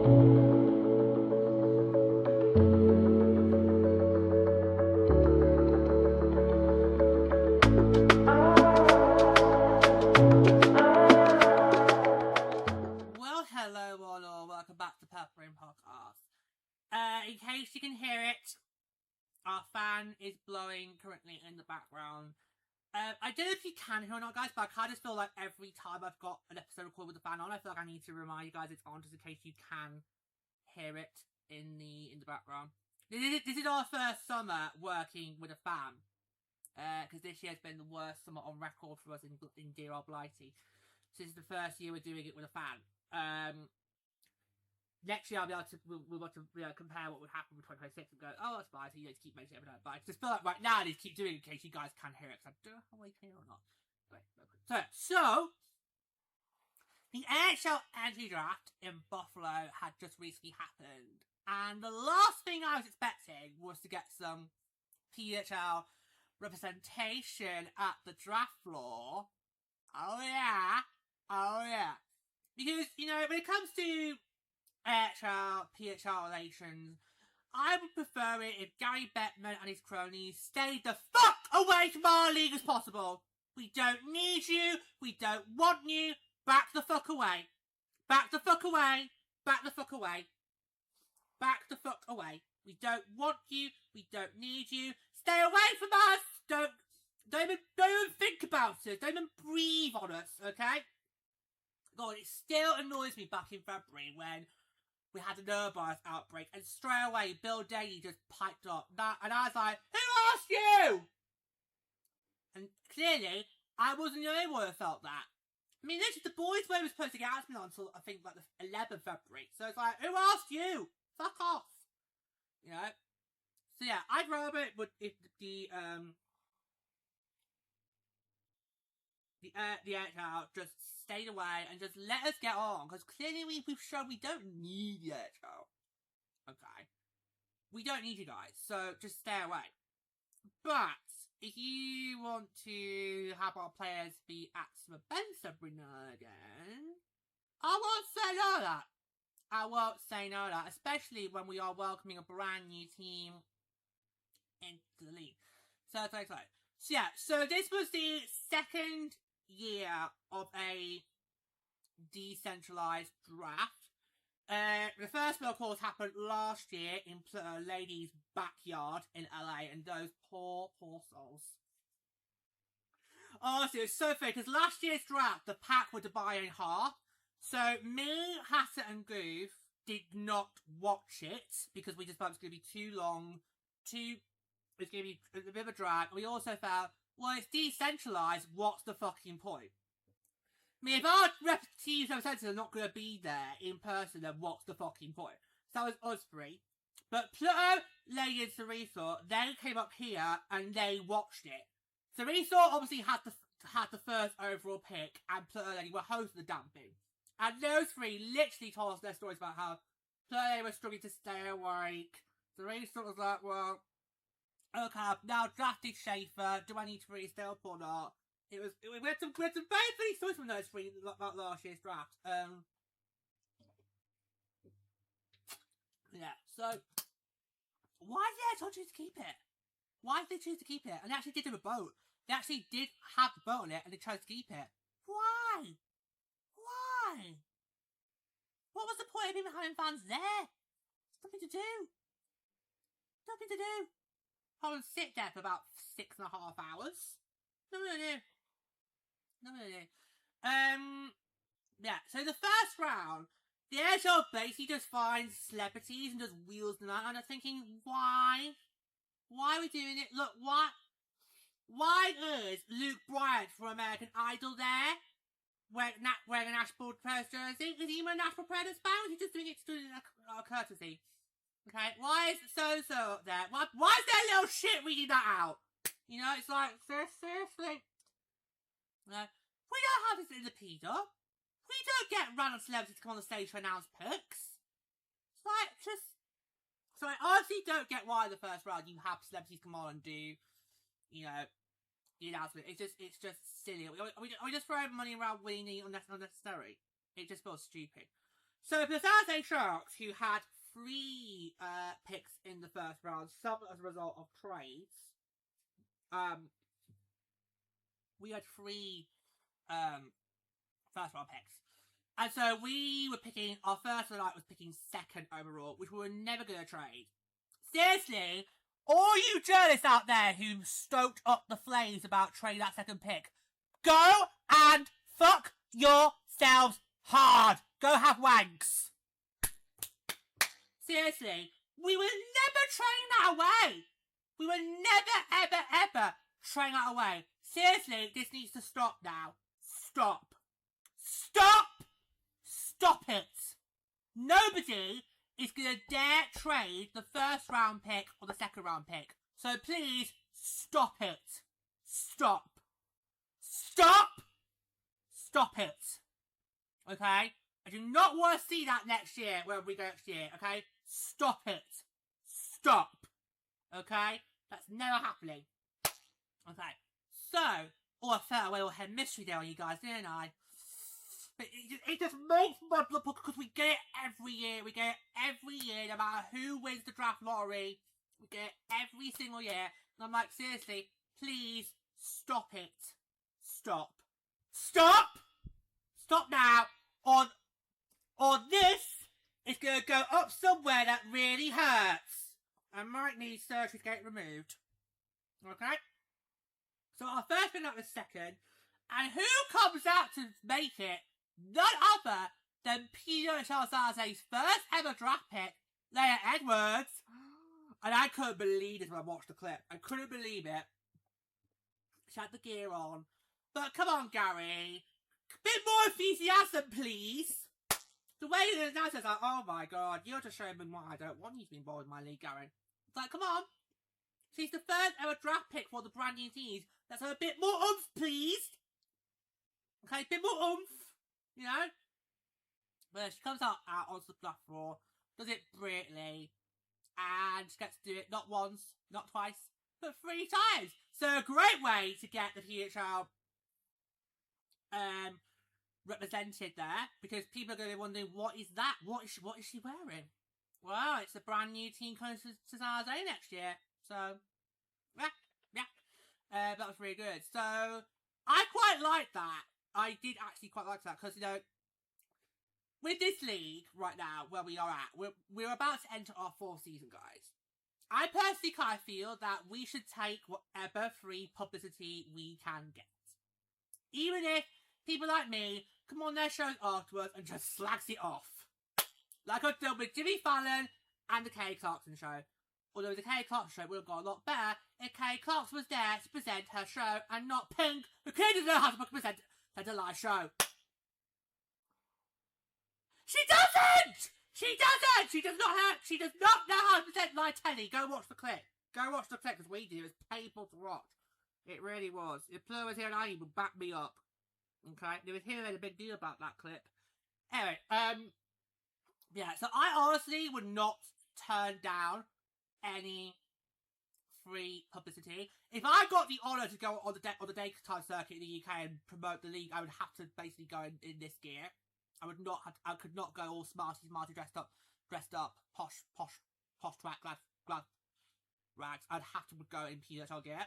In case you can hear it, our fan is blowing currently in the background. I don't know if you can hear or not, guys, but I kind of feel like every time I've got an episode recorded with the fan on, I feel like I need to remind you guys it's on, just in case you can hear it in the background. This is our first summer working with a fan, because this year has been the worst summer on record for us in Dear Old Blighty. So this is the first year we're doing it with a fan. Next year I'll be able to compare what would happen with 2026 and go, oh, that's fine, so you just keep making it every night. But I just feel like right now I need to keep doing it in case you guys can hear it, because I don't know how I can hear or not. So the NHL Entry Draft in Buffalo had just recently happened, and the last thing I was expecting was to get some PWHL representation at the draft floor. Oh yeah. Because, you know, when it comes to PHL relations, I would prefer it if Gary Bettman and his cronies stayed the fuck away from our league as possible. We don't need you. We don't want you. Back the fuck away. Back the fuck away. Back the fuck away. Back the fuck away. We don't want you. We don't need you. Stay away from us. Don't even think about us. Don't even breathe on us, okay? God, it still annoys me back in February when we had an Urbias outbreak, and straight away Bill Daly just piped up. And I was like, who asked you? And clearly, I wasn't the only one who felt that. I mean, literally, the boys weren't supposed to get out to me until, I think, like the 11th February. So it's like, who asked you? Fuck off. You know? So yeah, I'd rather it would if the NHL just stayed away and just let us get on, because clearly we've shown we don't need the NHL. Okay, we don't need you guys, so just stay away. But if you want to have our players be at some events every now and again, I won't say no to that. I won't say no to that, especially when we are welcoming a brand new team into the league. So yeah, so this was the second year of a decentralized draft. The first one, of course, happened last year in Lady's backyard in LA, and those poor souls. Honestly, it's so funny, because last year's draft, the pack were divided in half. So me, Hassett, and Goof did not watch it, because we just thought it was going to be too long, it's going to be a bit of a drag. We also felt, well, it's decentralized, what's the fucking point? I mean, if our teams representatives are not going to be there in person, then what's the fucking point? So that was us three. But Pluto, Lady, and Ceresa, they came up here and they watched it. Ceresa obviously had the first overall pick, and Pluto and Lady were hosting the damn thing. And those three literally told us their stories about how Pluto and Lady were struggling to stay awake. Ceresa was like, well, okay, I've now drafted Schaefer. Do I need to really stay up or not? We had some very funny stories from those three about last year's draft. Yeah, so why did they actually choose to keep it? Why did they choose to keep it? And they actually did have a vote. They actually did have the vote on it, and they chose to keep it. Why? What was the point of even having fans there? Nothing to do. I would sit there for about 6.5 hours. No. Yeah, so the first round, the NHL basically just finds celebrities and just wheels them out, and I'm thinking, why? Why are we doing it? Look, why is Luke Bryant from American Idol there? Wearing a Nashville Predators jersey? Is he wearing a Nashville Predators fan? Or is he just doing it to do a courtesy? Okay, why is so up there? Why is that little shit reading that out? You know, it's like, seriously? We don't have this in the PW. We don't get random celebrities to come on the stage to announce picks. It's like, So I honestly don't get why the first round you have celebrities come on and do, you know, the announcement. It's just silly. We just throw money around willy-nilly unnecessary. It just feels stupid. So for the San Jose Sharks, who had 3 picks in the first round, some as a result of trades, we had 3 first round picks. And so we were picking, our first night was picking 2nd overall, which we were never going to trade. Seriously, all you journalists out there who stoked up the flames about trading that 2nd pick, go and fuck yourselves hard. Go have wanks. Seriously, we were never trading that away. We were never, ever, ever trading that away. Seriously, this needs to stop now. Stop. Stop! Stop it! Nobody is going to dare trade the first round pick or the 2nd round pick. So please, stop it. Stop. Stop! Stop it. Okay? I do not want to see that next year, wherever we go next year, okay? Stop it. Stop. Okay? That's never happening. Okay. So, I felt away all head mystery there on you guys, didn't I? But it just makes my blood boil because we get it every year. We get it every year, no matter who wins the draft lottery. We get it every single year. And I'm like, seriously, please stop it. Stop. Stop! Stop now! Or this is going to go up somewhere that really hurts. I might need surgery to get it removed. Okay? So our first pick up was 2nd. And who comes out to make it? None other than PWHL San Jose's first ever draft pick, Laila Edwards. And I couldn't believe this when I watched the clip. I couldn't believe it. She had the gear on. But come on, Gary. A bit more enthusiasm, please. The way it now says, like, oh my god, you're just showing me what I don't want you to be involved in my league, Gary. It's like, come on. She's the first ever draft pick for the brand new teams. Let's have a bit more oomph, please. Okay, a bit more oomph. You know? But she comes out onto the draft floor, does it brilliantly, and she gets to do it not once, not twice, but 3 times. So a great way to get the PHL represented there, because people are going to be wondering, what is that? What is she wearing? Well, it's a brand new team coming to San Jose next year. So, yeah. That was really good. So, I quite like that. I did actually quite like that, because, you know, with this league right now, where we are at, we're about to enter our 4th season, guys. I personally kind of feel that we should take whatever free publicity we can get. Even if people like me come on their shows afterwards and just slags it off. Like I've done with Jimmy Fallon and the Kelly Clarkson show. Although the Kelly Clarkson show would have got a lot better if Kelly Clarkson was there to present her show and not Pink, who clearly doesn't know how to present a live show. She doesn't! She doesn't! She does not know how to present live telly. Go watch the clip. Go watch the clip, because we do. It's painful to watch. It really was. If Plur was here and I would back me up. Okay? They was here and made a big deal about that clip. Anyway, yeah, so I honestly would not turn down any free publicity. If I got the honour to go on the daytime circuit in the UK and promote the league, I would have to basically go in this gear. I could not go all smarty dressed up, posh twat, glad rags. I'd have to go in PWHL gear.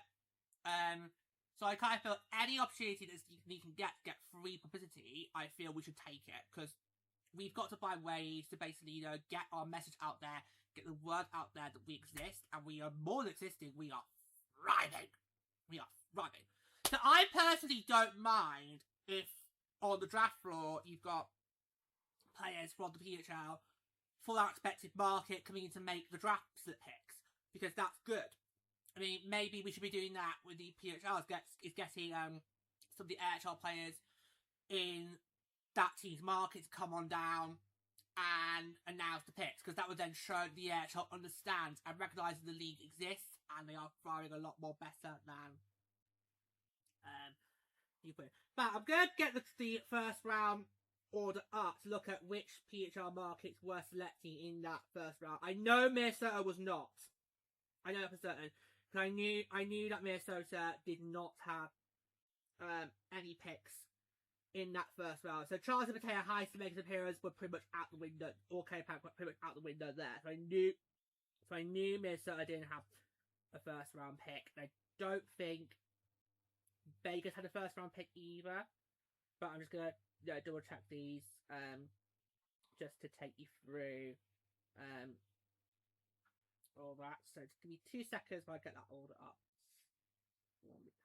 So I kind of feel any opportunity that you can get free publicity, I feel we should take it, because we've got to find ways to basically, you know, get our message out there, get the word out there that we exist, and we are more than existing, we are thriving. We are thriving. So I personally don't mind if on the draft floor you've got players from the PHL for our expected market coming in to make the draft split picks, because that's good. I mean, maybe we should be doing that with the PHL, is getting some of the AHL players in that team's market to come on down and announce the picks, because that would then show the AHL understands and recognises the league exists and they are thriving a lot more better than you put it. But I'm going to get the first round order up to look at which PHL markets were selecting in that first round. I know Minnesota was not. I know for certain. Because I knew that Minnesota did not have any picks in that first round. So Charles and Mateo Heist to make his appearance were pretty much out the window. Or K-Pack were pretty much out the window there. So I knew Minnesota didn't have a first round pick. I don't think Vegas had a first round pick either. But I'm just gonna double check these just to take you through all that. So just give me 2 seconds while I get that order up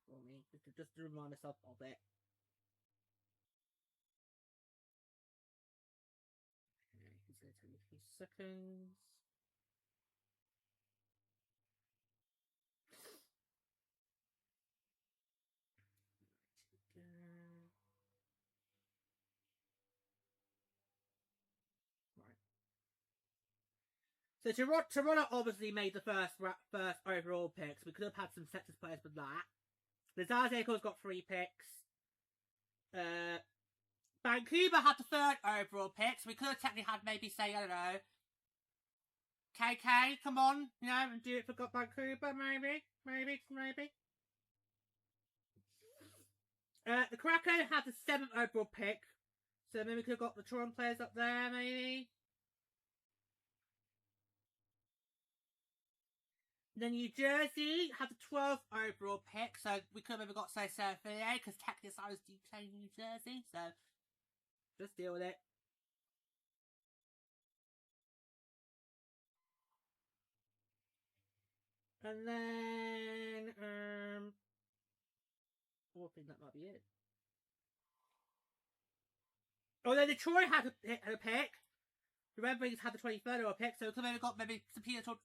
for me. Just to remind myself of it. Okay, it's gonna take me a few seconds. So Toronto obviously made the first overall picks. We could have had some Texas players with that. The Zazeko's got 3 picks. Vancouver had the 3rd overall pick, so we could have technically had maybe say, I don't know, KK, come on, and do it for Vancouver, maybe. The Kraken had the 7th overall pick, so maybe we could have got the Toronto players up there, maybe. Then New Jersey had the 12th overall pick, so we could have maybe got, say, Sarah Fillier, because technically I was playing New Jersey, so just deal with it. And then, I think that might be it. Oh, then Detroit had a pick. The Red Wings had the 23rd overall pick, so we could have got maybe some Detroit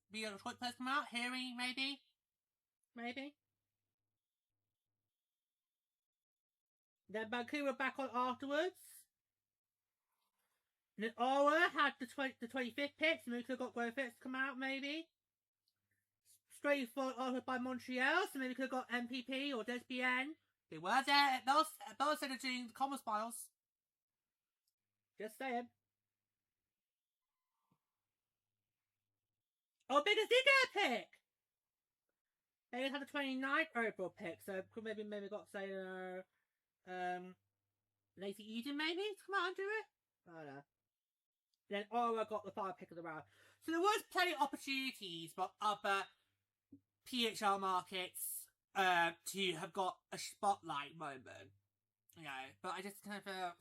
players come out. Hearing, maybe. Then Vancouver back on afterwards. And then Ottawa had the 25th pick, so we could have got Griffiths to come out, maybe. Straight followed by Montreal, so maybe we could have got MPP or Desbian. They were there. Those said doing the Commerce Files. Just saying. Oh, Biggers did get a pick! They had the 29th overall pick, so could maybe got, say, Lacey Eden, maybe? To come out and do it? I don't know. Then Ottawa got the 5th pick of the round. So there was plenty of opportunities for other PHL markets to have got a spotlight moment. But I just kind of feel...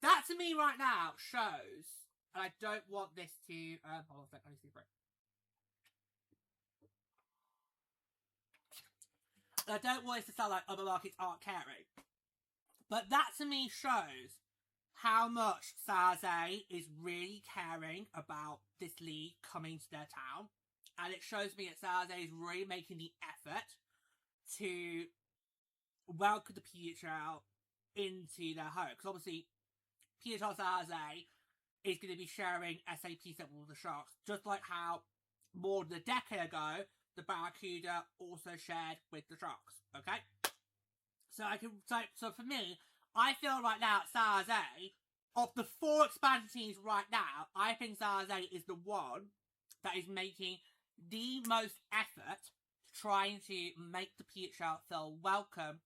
That to me right now shows, and I don't want this to... hold on a second, I need to see a break. I don't want it to sound like other markets aren't caring. But that to me shows how much San Jose is really caring about this league coming to their town. And it shows me that San Jose is really making the effort to welcome the PHL into their home. Because obviously, PHL San Jose is going to be sharing SAP Central with the Sharks. Just like how more than a decade ago, the Barracuda also shared with the Sharks. Okay? So for me, I feel right now San Jose, of the 4 expansion teams right now, I think San Jose is the one that is making the most effort trying to make the PHL feel welcome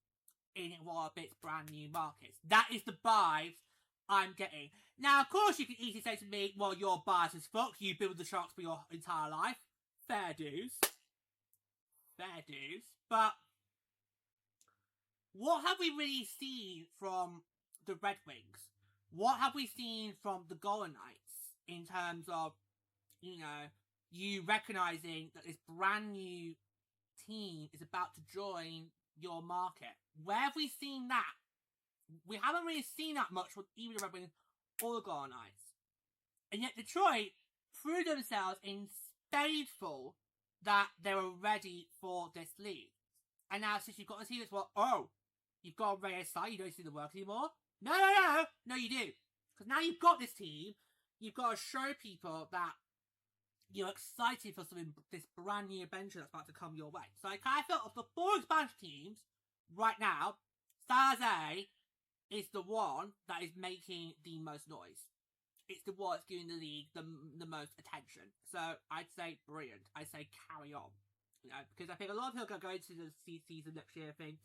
in one of its brand new markets. That is the vibes I'm getting. Now, of course, you can easily say to me, well, you're biased as fuck, you've been with the Sharks for your entire life. Fair dues. But what have we really seen from the Red Wings? What have we seen from the Golden Knights in terms of, you recognising that this brand new team is about to join your market? Where have we seen that? We haven't really seen that much with either the Red Wings or the Golden Knights. And yet Detroit proved themselves in spades that they were ready for this league. And now since you've got the team that's you've got Reyes side, you don't see the work anymore? No, you do. Because now you've got this team, you've got to show people that you're excited for this brand new adventure that's about to come your way. So I kind of feel of the 4 expansion teams right now, San Jose is the one that is making the most noise. It's the one that's giving the league the most attention. So I'd say brilliant. I'd say carry on. Because I think a lot of people are going to go into the season next year thing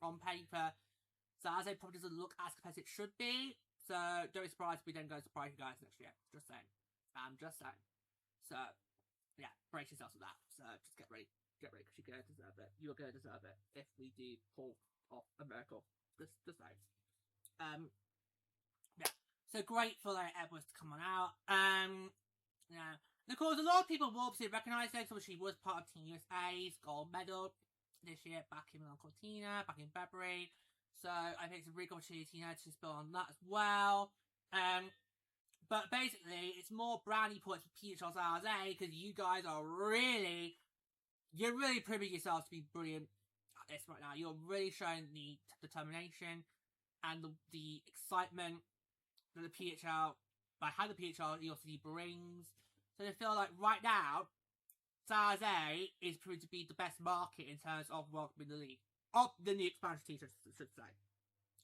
on paper. San Jose probably doesn't look as competitive as it should be. So don't be surprised if we then go surprise you guys next year. Just saying. I'm just saying. So yeah, brace yourselves for that. So just get ready. Get ready because you're going to deserve it. You're going to deserve it if we do pull off a miracle. Just saying. Yeah. So great for Laila Edwards to come on out. Yeah. And of course, a lot of people will obviously recognise her because she was part of Team USA's gold medal this year back in Milan Cortina, back in February. So I think it's a really good opportunity to spill on that as well. But basically, it's more brownie points for PWHL San Jose because you guys are you're really proving yourselves to be brilliant at this right now. You're really showing the determination and the excitement that the PHL, how the PHL ELCD brings. So I feel like right now, San Jose is proving to be the best market in terms of welcoming the league. Of the new expansion team, should say.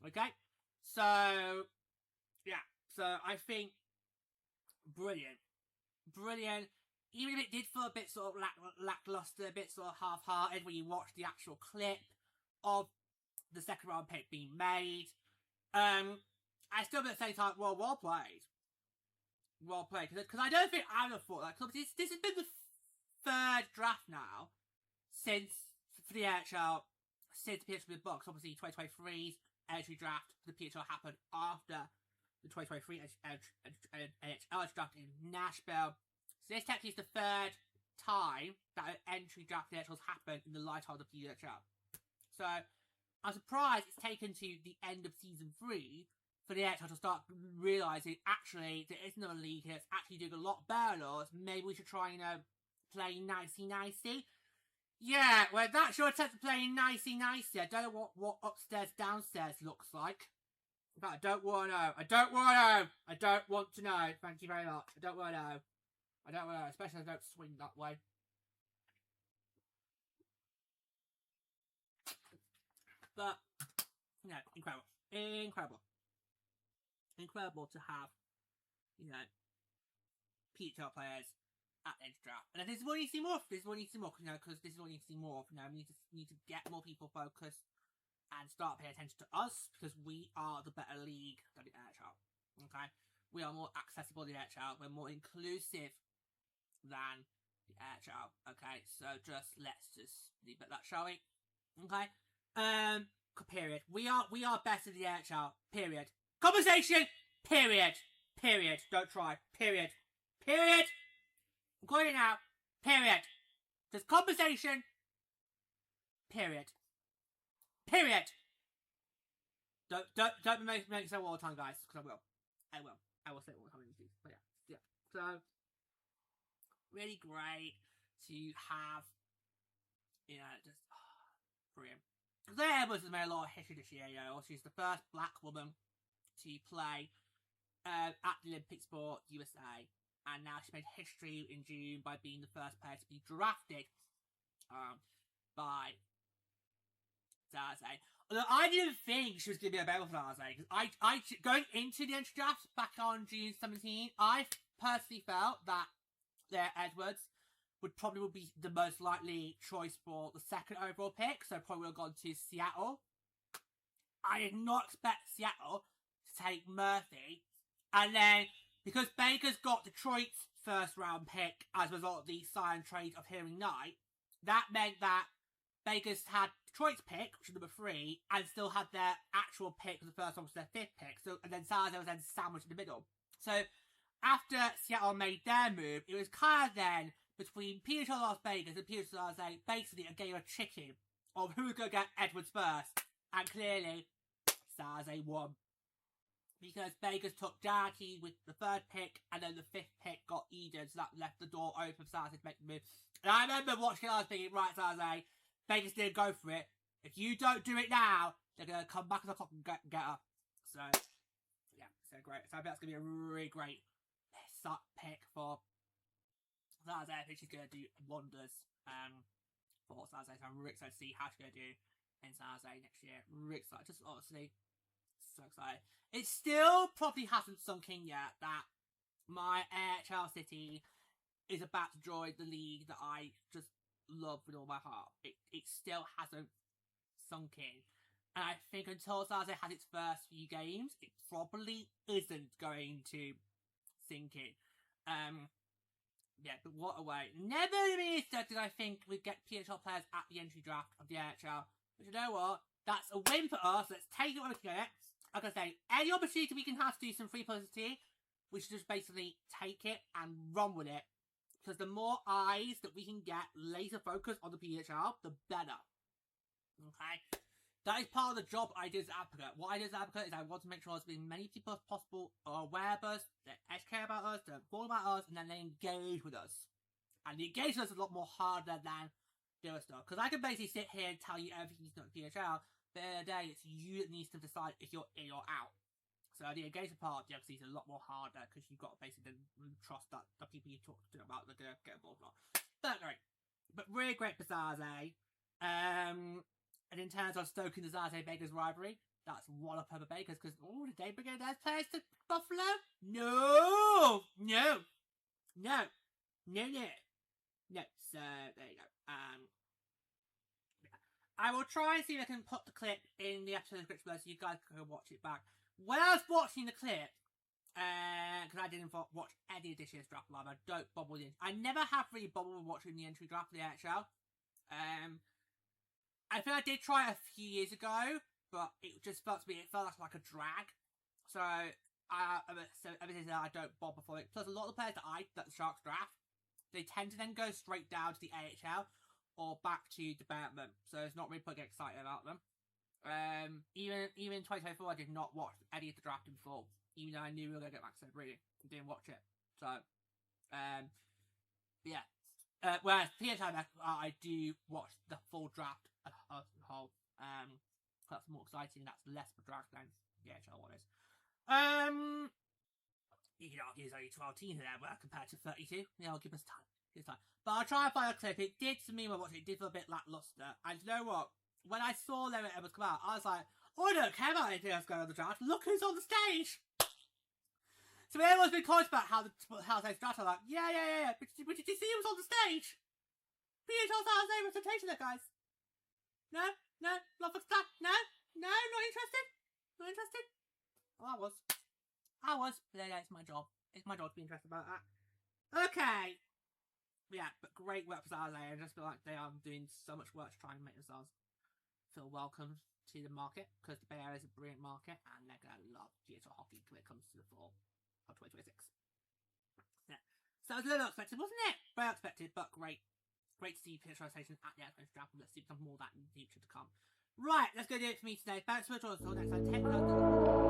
Okay? So, yeah. So, I think, brilliant. Brilliant. Even if it did feel a bit sort of lackluster, a bit sort of half-hearted when you watch the actual clip of the second round pick being made. I still at the same time, well played. Well played. Because I don't think I would have thought that. Because this has been the third draft now since, for the NHL, since the PHL box. Obviously, 2023's entry draft for the PHL happened after the 2023 NHL draft in Nashville. So this technically is the third time that an entry draft for the NHL has happened in the lifetime of the PHL. So I'm surprised it's taken to the end of season 3 for the NHL to start realising actually there is another league here that's actually doing a lot better than us. Maybe we should try, play nicey. Yeah, well, that's your attempt at playing nicey. I don't know what upstairs, downstairs looks like. In fact, I don't want to know. I don't want to know. Thank you very much. I don't want to know. Especially if I don't swing that way. But, incredible. Incredible to have, PHL players at the entry draft. And this is what you see more of. Because this is what you see more of. We need to get more people focused and start paying attention to us because we are the better league than the NHL. Okay? We are more accessible than the NHL. We're more inclusive than the NHL. Okay? So let's leave it at that, shall we? Okay? Period. We are better than the NHL. Period. Conversation. Period. Don't try. Period. I'm calling it now. Period. Just conversation. Period. Don't make me say it all the time, guys, because I will say it all the time in these. But yeah. So really great to have, just brilliant. Laila Edwards has made a lot of history this year. She's the first black woman to play at the Olympic Sport USA. And now she made history in June by being the first player to be drafted by San Jose. Although I didn't think she was going to be available for San Jose. Because I going into the entry draft back on June 17, I personally felt that Laila Edwards would probably be the most likely choice for the second overall pick. So probably would have gone to Seattle. I did not expect Seattle to take Murphy. And then, because Baker's got Detroit's first round pick as a result of the sign trade of Hearing Night, that meant that Baker's had Detroit's pick, which is number 3, and still had their actual pick, the first one was their 5th pick. So, and then San Jose was then sandwiched in the middle. So after Seattle made their move, it was kind of then between PHL Las Vegas and PHL San Jose, basically a game of chicken of who was going to get Edwards first. And clearly, San Jose won. Because Vegas took Jackie with the 3rd pick, and then the 5th pick got Eden, so that left the door open for San Jose to make the move. And I remember watching it, I was thinking, right, San Jose, Vegas didn't go for it. If you don't do it now, they're going to come back to the clock and get up. So, yeah, so great. So I think that's going to be a really great pick for San Jose. I think she's going to do wonders for San Jose. So I'm really excited to see how she's going to do in San Jose next year. Really excited. Just honestly, so excited. It still probably hasn't sunk in yet that my NHL City is about to join the league that I just love with all my heart. It still hasn't sunk in. And I think until San Jose has its first few games, it probably isn't going to sink in. Yeah, but what a way. Never did I think we'd get PHL players at the entry draft of the NHL. But you know what? That's a win for us. Let's take it when we can get it. Like I say, any opportunity we can have to do some free publicity, we should just basically take it and run with it. Because the more eyes that we can get laser focused on the PHL, the better. Okay? That is part of the job I do as an advocate. What I do as an advocate is I want to make sure as many people as possible are aware of us, that care about us, that inform about us, and then they engage with us. And the engagement is a lot more harder than the other stuff. Because I can basically sit here and tell you everything you know at PHL, but at the end of the day, it's you that needs to decide if you're in or out. So the engagement part of the obviously is a lot more harder because you've got to basically trust that the people you talk to about they're going to get involved or not. But great. But really great for Zaze. And in terms of stoking the Zaze Bakers rivalry, that's one of Pepper Bakers because, oh, did they bring in those players to Buffalo? No! No! No! No, no. No. So, there you go. I will try and see if I can put the clip in the episode description below so you guys can watch it back. When I was watching the clip, because I didn't watch any of this year's draft live, I don't bother with it. I never have really bothered with watching the entry draft for the NHL. I think I did try it a few years ago, but it just felt to me, it felt like a drag. So, ever since then, I don't bother for it. Plus, a lot of the players that the Sharks draft, they tend to then go straight down to the AHL or back to development. So, it's not really getting excited about them. Even in 2024, I did not watch any of the drafting before, even though I knew we were going to get back to it, really. I didn't watch it. So, yeah. Whereas PHL, I do watch the full draft as a whole. That's more exciting. That's less of a draft than the NHL one is. You can argue there's only 12 teams there, well, compared to 32. Yeah, I'll give us time. But I'll try and find a clip. It did, to me, when I watched it, it did feel a bit lackluster. And you know what? When I saw Laila Edwards come out, I was like, oh, I don't care about anything else going on the draft. Look who's on the stage! So everyone's been commenting about how they draft. I'm like, yeah. But did you see who was on the stage? PHL San Jose representation there, guys. No, not for that. No, not interested. Not interested. Oh, I was. But yeah, it's my job. It's my job to be interested about that. Okay. Yeah, but great work for San Jose. I just feel like they are doing so much work to try and make themselves feel welcome to the market, because the Bay Area is a brilliant market and they're going to love GHL hockey when it comes to the fall of 2026. Yeah. So it was a little unexpected, wasn't it? Very unexpected, but great. Great to see picturization at the Entry Draft, and let's see some more of that in the future to come. Right, let's go do it for me today. Thanks for joining us. Until next time, take care.